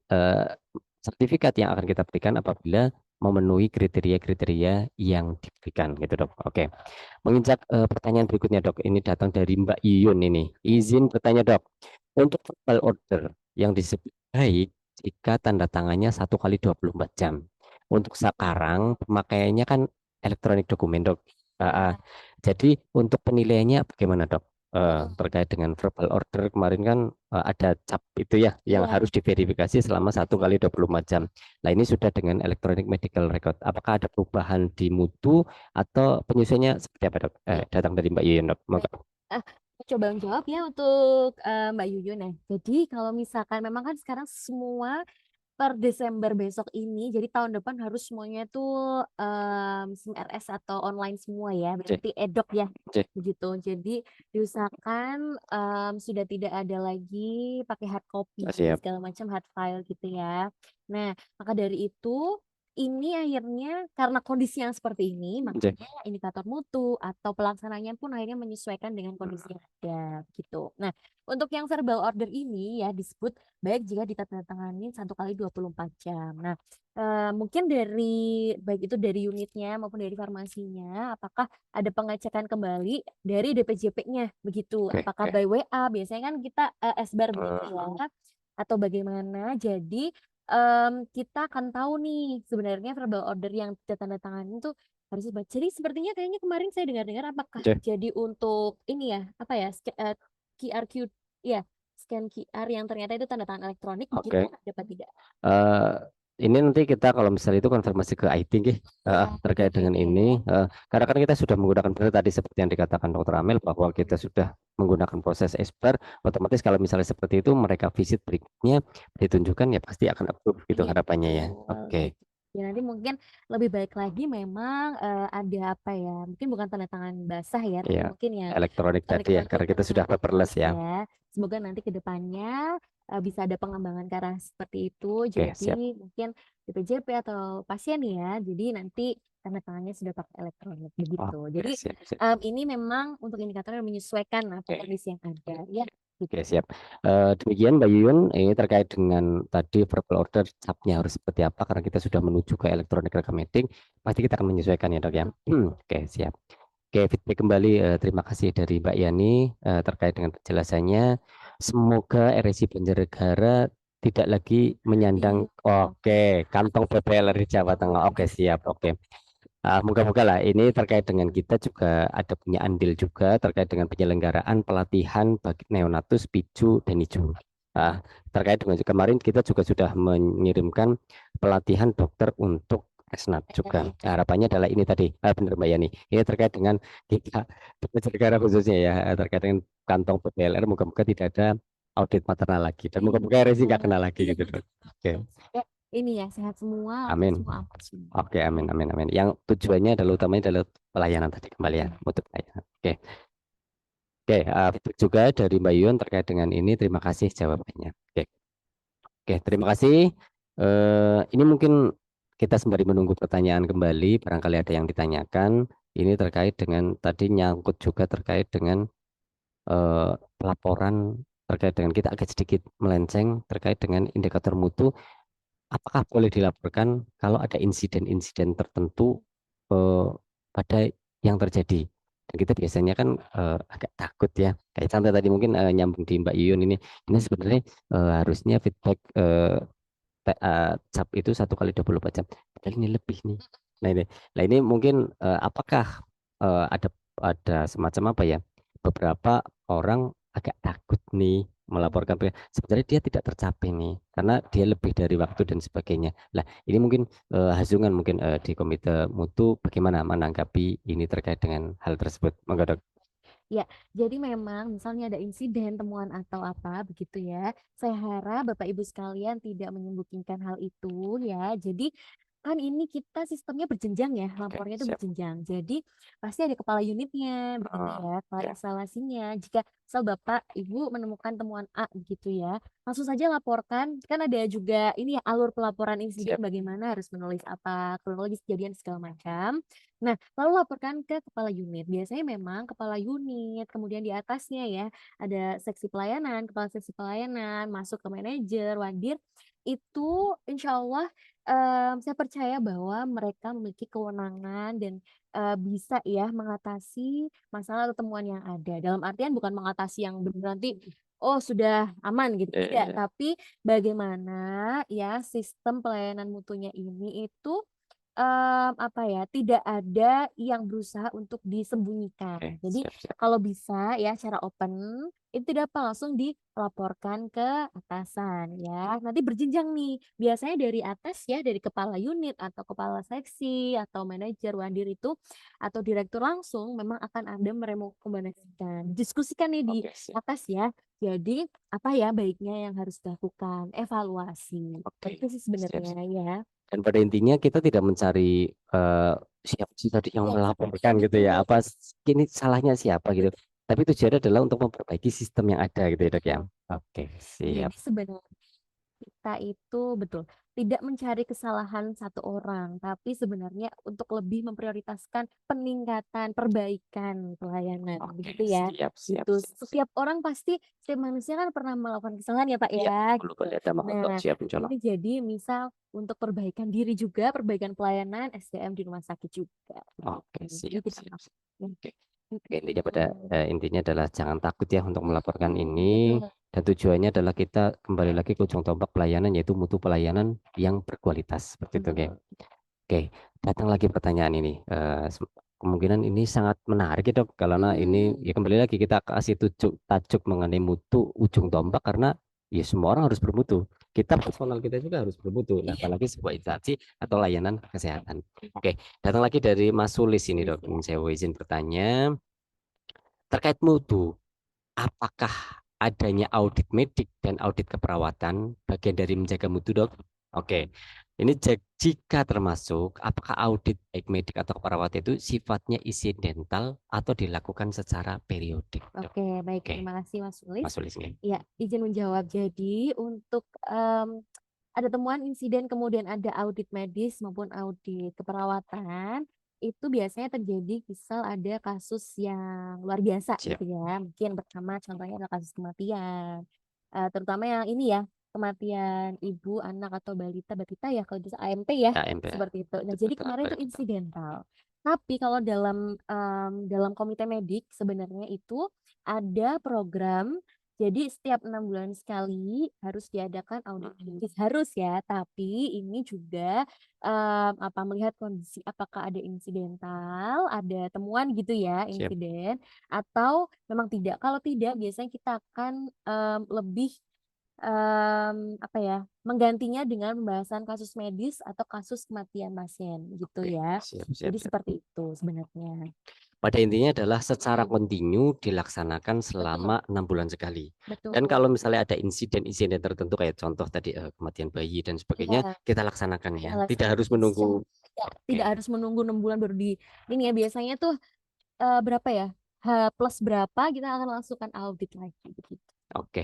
sertifikat yang akan kita berikan apabila memenuhi kriteria-kriteria yang diberikan, gitu Dok. Oke, menginjak pertanyaan berikutnya Dok, ini datang dari Mbak Iyun ini. Izin bertanya Dok, untuk verbal order yang disebut baik jika tanda tangannya 1 kali 24 jam. Untuk sekarang pemakaiannya kan elektronik dokumen Dok. Ya. Jadi untuk penilaiannya bagaimana Dok? Mm-mm. Terkait dengan verbal order kemarin kan ada cap itu ya yang Iya, harus diverifikasi selama 1 kali 24 jam. Nah ini sudah dengan electronic medical record. Apakah ada perubahan di mutu atau penyesuaiannya seperti apa Dok? iya. Datang dari Mbak Yuyun Dok. Baik. Monggo. Aku coba menjawab ya untuk Mbak Yuyun ya. Jadi kalau misalkan memang kan sekarang semua per Desember besok ini, jadi tahun depan harus semuanya tuh SIM RS atau online semua ya, Cek, berarti edok ya, cek. begitu. Jadi diusahakan sudah tidak ada lagi pakai hard copy, Siap. segala macam hard file gitu ya. Nah, maka dari itu, ini akhirnya karena kondisi yang seperti ini, Cek. makanya indikator mutu atau pelaksananya pun akhirnya menyesuaikan dengan kondisi yang ada gitu. Nah, untuk yang verbal order ini ya disebut baik jika ditandatangani 1 kali 24 jam. Nah, mungkin dari baik itu dari unitnya maupun dari farmasinya, apakah ada pengecekan kembali dari DPJP-nya begitu? Oke, Apakah oke. by WA? Biasanya kan kita SBAR begitu Eh, ya, atau bagaimana? Jadi kita akan tahu nih sebenarnya verbal order yang kita tanda tangan itu harus dibaca. Jadi sepertinya kayaknya kemarin saya dengar-dengar apakah cek. jadi untuk ini ya apa ya QR code ya scan QR yang ternyata itu tanda tangan elektronik begitu Oke. dapat tidak? eh ini nanti kita kalau misalnya itu konfirmasi ke IT nggih, Ya, terkait oke dengan oke. ini, karena kan kita sudah menggunakan benar tadi seperti yang dikatakan Dokter Amel bahwa kita sudah menggunakan proses SBAR, otomatis kalau misalnya seperti itu mereka visit berikutnya ditunjukkan ya pasti akan approve gitu Iya, harapannya ya. betul. Oke, Gitu. Ya nanti mungkin lebih baik lagi memang ada apa ya? Mungkin bukan tanda tangan basah ya, tapi ya mungkin yang elektronik tadi ya elektronik karena kita tanda sudah tangan paperless elektronik ya. ya. Semoga nanti ke depannya bisa ada pengembangan ke arah seperti itu. Oke, Jadi siap. mungkin DPJP atau pasien ya. Jadi nanti tanda tangannya sudah pakai elektronik begitu. Oke, Jadi siap, siap. ini memang untuk indikator yang menyesuaikan apa Oke. kondisi yang ada ya. Oke, Gitu. siap. Demikian Mbak Yuyun, ini terkait dengan tadi verbal order capnya harus seperti apa, karena kita sudah menuju ke elektronik rekomedik, pasti kita akan menyesuaikan ya Dok ya. Oke, siap. Oke, feedback kembali, terima kasih dari Mbak Yani terkait dengan penjelasannya. Semoga RSI Banjarnegara tidak lagi menyandang, Iya. oke, kantong PPLR di Jawa Tengah. Oke, siap. Oke. Moga-moga lah ini terkait dengan kita juga ada punya andil juga terkait dengan penyelenggaraan pelatihan bagi neonatus, picu, dan icu. Terkait dengan kemarin kita juga sudah mengirimkan pelatihan dokter untuk Esnat juga. Harapannya adalah ini tadi, benar Mbak Yani. Ini terkait dengan kita negara khususnya ya, terkait dengan kantong PPLR. Moga-moga tidak ada audit maternal lagi dan moga-moga RSI nggak kena lagi Iya. gitu. Dok. Oke, Ya, ini ya sehat semua, aman amin. semua, aman semua. Oke, amin, amin, amin. Yang tujuannya adalah utamanya adalah pelayanan tadi kembali ya, mutu pelayanan. Oke, oke. Feedback juga dari Mbak Yun terkait dengan ini. Terima kasih jawabannya. Oke, oke. Terima kasih. Ini mungkin kita sembari menunggu pertanyaan kembali. Barangkali ada yang ditanyakan. Ini terkait dengan tadi nyangkut juga terkait dengan pelaporan terkait dengan kita agak sedikit melenceng terkait dengan indikator mutu. Apakah boleh dilaporkan kalau ada insiden-insiden tertentu eh, pada yang terjadi? Dan kita biasanya kan agak takut ya. Kayak contoh tadi mungkin nyambung di Mbak Yuyun ini sebenarnya harusnya feedback cap itu 1 kali 24 jam. Padahal ini lebih nih. Nah ini mungkin apakah ada ada semacam apa ya, beberapa orang agak takut nih melaporkan sebenarnya dia tidak tercapai nih karena dia lebih dari waktu dan sebagainya. Lah ini mungkin Hazungan mungkin di Komite Mutu bagaimana menanggapi ini terkait dengan hal tersebut, Monggo Dok. Ya, jadi memang misalnya ada insiden, temuan atau apa begitu ya. Saya harap Bapak Ibu sekalian tidak menyembunyikan hal itu ya. Jadi kan ini kita sistemnya berjenjang ya, Oke, lapornya itu siap. berjenjang. Jadi pasti ada kepala unitnya begitu ya, kepala Ya. instalasinya. Jika misal Bapak Ibu menemukan temuan A begitu ya, langsung saja laporkan. Kan ada juga ini ya alur pelaporan insiden Siap. bagaimana harus menulis apa, kronologis kejadian segala macam. Nah, lalu laporkan ke kepala unit. Biasanya memang kepala unit, kemudian di atasnya ya, ada seksi pelayanan, kepala seksi pelayanan, masuk ke manajer, wadir, itu insya Allah saya percaya bahwa mereka memiliki kewenangan dan bisa ya mengatasi masalah atau temuan yang ada. Dalam artian bukan mengatasi yang benar nanti, oh sudah aman gitu. Tidak, tapi bagaimana ya sistem pelayanan mutunya ini itu apa ya, tidak ada yang berusaha untuk disembunyikan. Oke, Jadi siap. kalau bisa ya secara open, itu tidak apa langsung dilaporkan ke atasan ya. Nanti berjenjang nih. Biasanya dari atas ya, dari kepala unit atau kepala seksi atau manajer wadir itu atau direktur langsung memang akan ada merekomendasikan. Diskusikan nih di Oke, siap. atas ya. Jadi apa ya baiknya yang harus dilakukan? Evaluasi. Oke, Itu sih sebenarnya ya. dan pada intinya kita tidak mencari siapa sih tadi yang Ya, melaporkan gitu betul. ya, apa ini salahnya siapa gitu. Tapi tujuannya adalah untuk memperbaiki sistem yang ada gitu ya Dok ya. Oke, siap. Jadi sebenarnya kita itu betul tidak mencari kesalahan satu orang, tapi sebenarnya untuk lebih memprioritaskan peningkatan, perbaikan pelayanan, Oke, begitu ya. siap. Gitu. Setiap orang pasti, setiap manusia kan pernah melakukan kesalahan ya Pak Iya, ya. perlu Gitu. boleh ada makhluk Nah, siap insya Allah. ini jadi misal untuk perbaikan diri juga, perbaikan pelayanan SDM di rumah sakit juga. Oke, Jadi tidak siap. apa-apa. Oke. Oke, intinya adalah jangan takut ya untuk melaporkan ini, Betul. dan tujuannya adalah kita kembali lagi ke ujung tombak pelayanan, yaitu mutu pelayanan yang berkualitas seperti itu, oke. Oke, datang lagi pertanyaan ini. Kemungkinan ini sangat menarik ya Dok, karena ini ya kembali lagi kita kasih tajuk mengenai mutu ujung tombak karena ya semua orang harus bermutu. Kita personal kita juga harus bermutu. Nah, apalagi sebuah instansi atau layanan kesehatan. Oke, datang lagi dari Mas Sulis ini Dok. Ini saya izin bertanya terkait mutu. Apakah adanya audit medik dan audit keperawatan bagian dari menjaga mutu, Dok? Oke. Ini jika termasuk, apakah audit baik medik atau keperawatan itu sifatnya insidental atau dilakukan secara periodik, Dok? Oke, baik. Oke, Terima kasih Mas Sulis. Mas Sulis nih. Ya, izin menjawab. Jadi untuk ada temuan insiden kemudian ada audit medis maupun audit keperawatan itu biasanya terjadi misal ada kasus yang luar biasa Siap. gitu ya. Mungkin pertama contohnya adalah kasus kematian. Terutama yang ini ya, kematian ibu, anak atau balita ya kalau bisa AMP ya, AMP. seperti itu. Nah, jadi kemarin itu insidental. Tapi kalau dalam komite medik sebenarnya itu ada program jadi setiap 6 bulan sekali harus diadakan audit medis harus ya, tapi ini juga apa melihat kondisi apakah ada insidental, ada temuan gitu ya Siap. insiden atau memang tidak. Kalau tidak biasanya kita akan lebih apa ya menggantinya dengan pembahasan kasus medis atau kasus kematian pasien gitu Oke, ya. siap. Jadi seperti itu sebenarnya. Pada intinya adalah secara kontinu dilaksanakan Betul, selama 6 bulan sekali. betul. Dan kalau misalnya ada insiden-insiden tertentu kayak contoh tadi kematian bayi dan sebagainya, Iya, kita laksanakan ya. kita Tidak harus laksanakan menunggu. tidak Oke, harus menunggu 6 bulan baru di ini ya biasanya tuh berapa ya H plus berapa kita akan langsungkan audit lagi begitu. oke.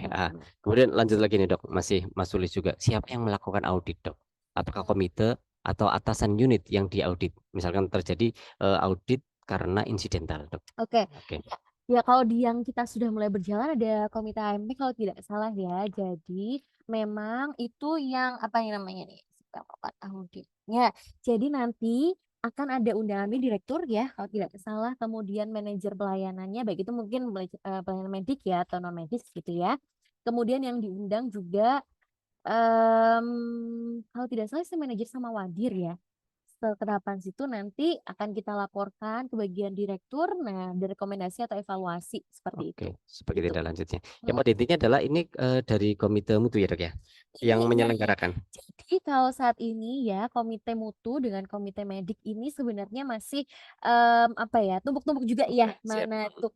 Kemudian lanjut lagi nih Dok, masih Mas Sulis juga. Siapa yang melakukan audit Dok? Apakah komite atau atasan unit yang diaudit? Misalkan terjadi audit karena insidental Dok. Oke. Oke. Ya kalau di yang kita sudah mulai berjalan ada komite AMP kalau tidak salah ya. Jadi memang itu yang apa yang namanya nih melakukan auditnya. Jadi nanti akan ada undangan direktur ya kalau tidak salah. Kemudian manajer pelayanannya baik itu mungkin pelayanan medik ya atau non medis gitu ya. Kemudian yang diundang juga kalau tidak salah manajer sama wadir ya. Setelah situ nanti akan kita laporkan ke bagian direktur. Nah, ada rekomendasi atau evaluasi seperti itu. Oke, sebagai Gitu. tindak lanjutnya. Yang Mm. pada intinya adalah ini dari komite mutu ya dok ya, Iya, yang iya. menyelenggarakan. Jadi kalau saat ini ya komite mutu dengan komite medik ini sebenarnya masih apa ya, tumpuk-tumpuk juga ya Oke, siap. mana tuh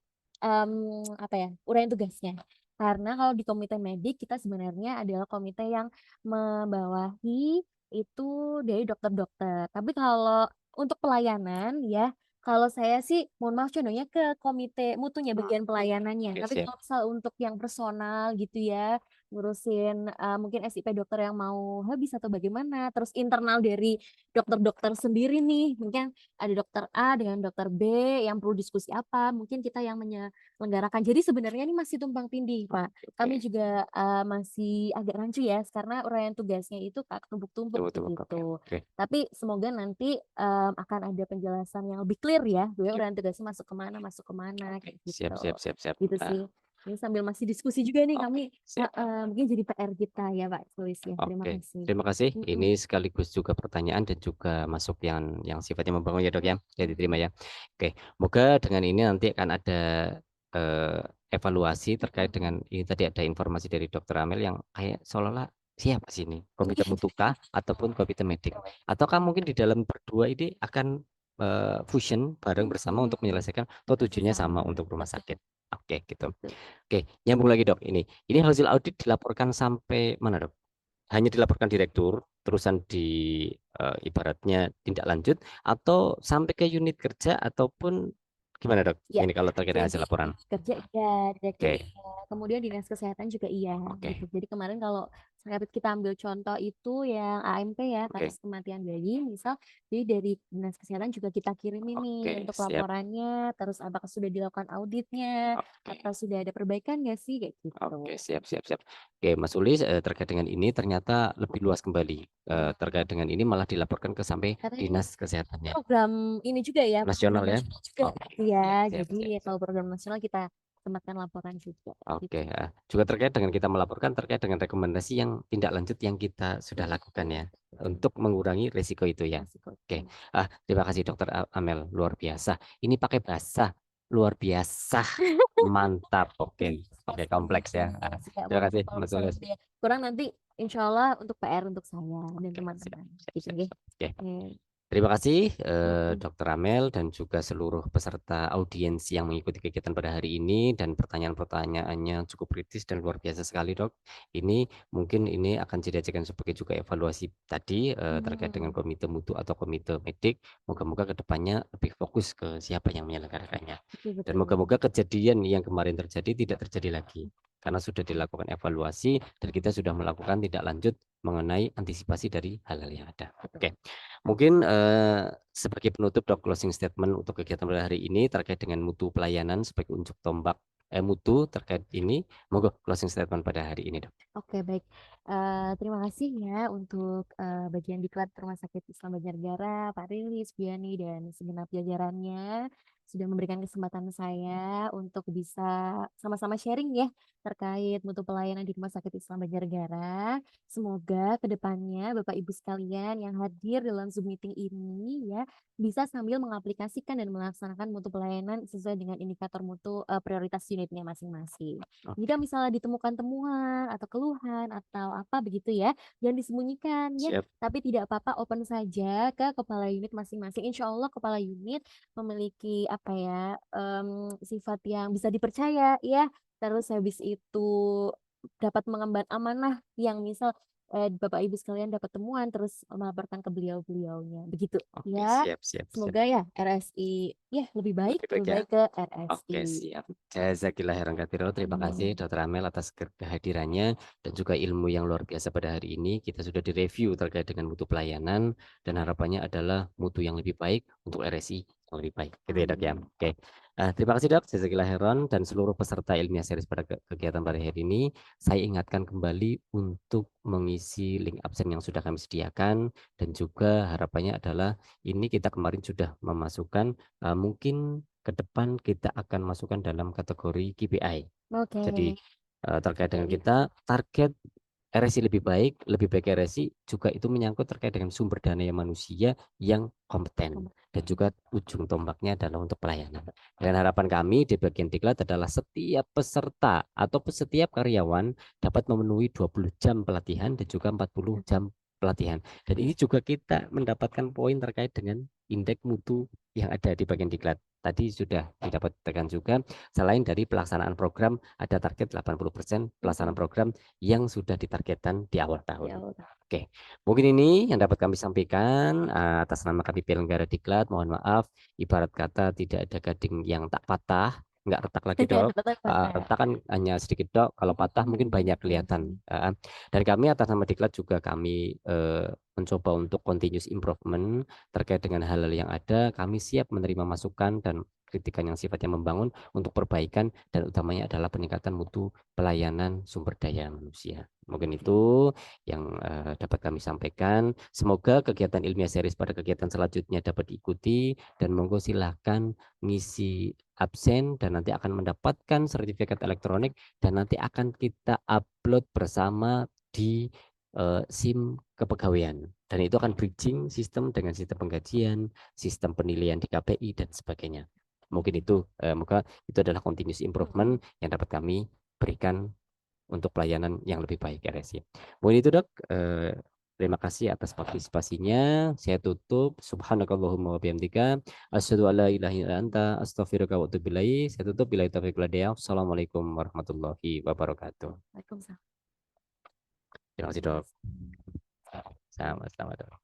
apa ya, uraian tugasnya. Karena kalau di komite medik kita sebenarnya adalah komite yang membawahi itu dari dokter-dokter. Tapi kalau untuk pelayanan ya, kalau saya sih mohon maaf condongnya ke komite mutunya bagian pelayanannya. Oke, Tapi siap. kalau misal untuk yang personal gitu ya, ngurusin mungkin SIP dokter yang mau habis atau bagaimana, terus internal dari dokter-dokter sendiri nih, mungkin ada dokter A dengan dokter B yang perlu diskusi apa, mungkin kita yang menyelenggarakan. Jadi sebenarnya ini masih tumpang tindih, Pak. Kami Oke, juga masih agak rancu ya, karena uraian tugasnya itu tumpuk-tumpuk tunggu. Oke, begitu. oke. Tapi semoga nanti akan ada penjelasan yang lebih clear ya, gue uraian tugasnya masuk kemana, kayak Siap, gitu. siap. Gitu sih. Ini sambil masih diskusi juga nih kami. Siap. Mungkin jadi PR kita ya Pak Tulis ya. Terima Oke, kasih. terima kasih. Mm-mm. Ini sekaligus juga pertanyaan dan juga masuk yang sifatnya membangun ya dok ya, ya diterima ya. Oke, moga dengan ini nanti akan ada evaluasi terkait dengan ini tadi ada informasi dari dokter Amel yang kayak seolah-olah siapa sih ini komite mutukah ataupun komite medik ataukah mungkin di dalam berdua ini akan fusion bareng bersama untuk menyelesaikan atau tujuannya sama untuk rumah sakit. Oke, gitu. Oke, nyambung lagi dok. Ini hasil audit dilaporkan sampai mana dok? Hanya dilaporkan direktur, terusan ibaratnya tindak lanjut atau sampai ke unit kerja ataupun gimana dok? Ya, Ini kalau terkait dengan jadi hasil laporan. kerja iya, direktur Oke, iya, kemudian dinas kesehatan juga iya oke, gitu. Jadi kemarin kalau kita ambil contoh itu yang AMP ya, oke, kasus kematian bayi, misal, jadi dari dinas kesehatan juga kita kirim ini oke, untuk siap. laporannya, terus apakah sudah dilakukan auditnya, Oke, atau sudah ada perbaikan nggak sih kayak gitu. oke, siap. Oke, Mas Ulis terkait dengan ini ternyata lebih luas kembali. Terkait dengan ini malah dilaporkan ke sampai Katanya ini dinas kesehatannya program ini juga ya, program nasional ya. nasional juga Oke, ya. siap. Jadi kalau program nasional kita tempatkan laporan juga Oke, gitu. juga terkait dengan kita melaporkan terkait dengan rekomendasi yang tindak lanjut yang kita sudah lakukan ya untuk mengurangi risiko itu ya. Masih kok. Oke, terima kasih Dokter Amel, luar biasa. Ini pakai bahasa luar biasa, mantap. Oke, kompleks ya. Suka Terima mohon kasih maaf kalau Mas misalnya Ulis. ada kurang nanti insya Allah untuk PR untuk saya dan Oke, siap. teman-teman. Gitu nggih. Oke. Oke. Terima kasih Mm-mm. Dr. Amel dan juga seluruh peserta audiens yang mengikuti kegiatan pada hari ini dan pertanyaan-pertanyaannya cukup kritis dan luar biasa sekali dok. Ini mungkin ini akan dijadikan sebagai juga evaluasi tadi terkait dengan Mm-mm. komite mutu atau komite medik. Moga-moga kedepannya lebih fokus ke siapa yang menyelenggarakannya. Betul Dan betul. moga-moga kejadian yang kemarin terjadi tidak terjadi lagi. Karena sudah dilakukan evaluasi dan kita sudah melakukan tindak lanjut mengenai antisipasi dari hal-hal yang ada. Oke. Mungkin sebagai penutup dok closing statement untuk kegiatan pada hari ini terkait dengan mutu pelayanan sebagai unjuk tombak mutu terkait ini, monggo closing statement pada hari ini dok. Oke, baik. Terima kasih ya untuk bagian diklat Rumah Sakit Islam Banjarnegara, Pak Rilis, Bu Yani, dan segenap jajarannya sudah memberikan kesempatan saya untuk bisa sama-sama sharing ya terkait mutu pelayanan di Rumah Sakit Islam Banjarnegara. Semoga kedepannya Bapak Ibu sekalian yang hadir dalam Zoom meeting ini ya bisa sambil mengaplikasikan dan melaksanakan mutu pelayanan sesuai dengan indikator mutu prioritas unitnya masing-masing. Oke, Jika misalnya ditemukan temuan atau keluhan atau apa begitu ya, jangan disembunyikan ya. siap. Tapi tidak apa-apa, open saja ke kepala unit masing-masing. Insya Allah kepala unit memiliki apa ya sifat yang bisa dipercaya ya. Terus habis itu dapat mengemban amanah yang misal Bapak Ibu sekalian dapat temuan terus melaporkan ke beliau-beliaunya. Begitu Oke, ya. siap. Semoga ya RSI ya Lebih baik lebih ya. baik ke Oke, RSI. siap. Jazakillah khairan katsiro. Terima kasih Amin. Dr. Amel atas kehadirannya dan juga ilmu yang luar biasa pada hari ini. Kita sudah direview terkait dengan mutu pelayanan dan harapannya adalah mutu yang lebih baik untuk RSI yang lebih baik. Gitu ya, Dok ya. Amin. Oke. Terima kasih Dok, jazakillah khairan dan seluruh peserta ilmiah series pada kegiatan pada hari ini. Saya ingatkan kembali untuk mengisi link absen yang sudah kami sediakan dan juga harapannya adalah ini kita kemarin sudah memasukkan mungkin ke depan kita akan masukkan dalam kategori KPI. Oke. Jadi terkait dengan kita target RSI lebih baik RSI juga itu menyangkut terkait dengan sumber daya manusia yang kompeten dan juga ujung tombaknya adalah untuk pelayanan. Dan harapan kami di bagian diklat adalah setiap peserta atau setiap karyawan dapat memenuhi 20 jam pelatihan dan juga 40 jam pelatihan. Dan ini juga kita mendapatkan poin terkait dengan indeks mutu yang ada di bagian diklat. Tadi sudah didapatkan juga, selain dari pelaksanaan program, ada target 80% pelaksanaan program yang sudah ditargetkan di awal tahun. Oke, mungkin ini yang dapat kami sampaikan atas nama kami penyelenggara diklat. Mohon maaf, ibarat kata tidak ada gading yang tak patah, nggak retak lagi dok. Retak kan hanya sedikit dok, kalau patah mungkin banyak kelihatan. Dan kami atas nama diklat juga kami mencoba untuk continuous improvement terkait dengan hal-hal yang ada. Kami siap menerima masukan dan kritikan yang sifatnya membangun untuk perbaikan dan utamanya adalah peningkatan mutu pelayanan sumber daya manusia. Mungkin itu yang dapat kami sampaikan. Semoga kegiatan ilmiah series pada kegiatan selanjutnya dapat diikuti dan monggo silahkan ngisi absen dan nanti akan mendapatkan sertifikat elektronik dan nanti akan kita upload bersama di SIM kepegawaian dan itu akan bridging sistem dengan sistem penggajian, sistem penilaian di KPI dan sebagainya. Mungkin itu moga itu adalah continuous improvement yang dapat kami berikan untuk pelayanan yang lebih baik RSI. Mungkin itu dok. Terima kasih atas partisipasinya. Saya tutup. Subhanakallahumma wa bihamdika asyhadu an la ilaha illa anta astaghfiruka wa atubu ilaik. Saya tutup bila taufiq wal hidayah. Assalamualaikum warahmatullahi wabarakatuh. Waalaikumsalam. Terima kasih dok. Sama-sama dok.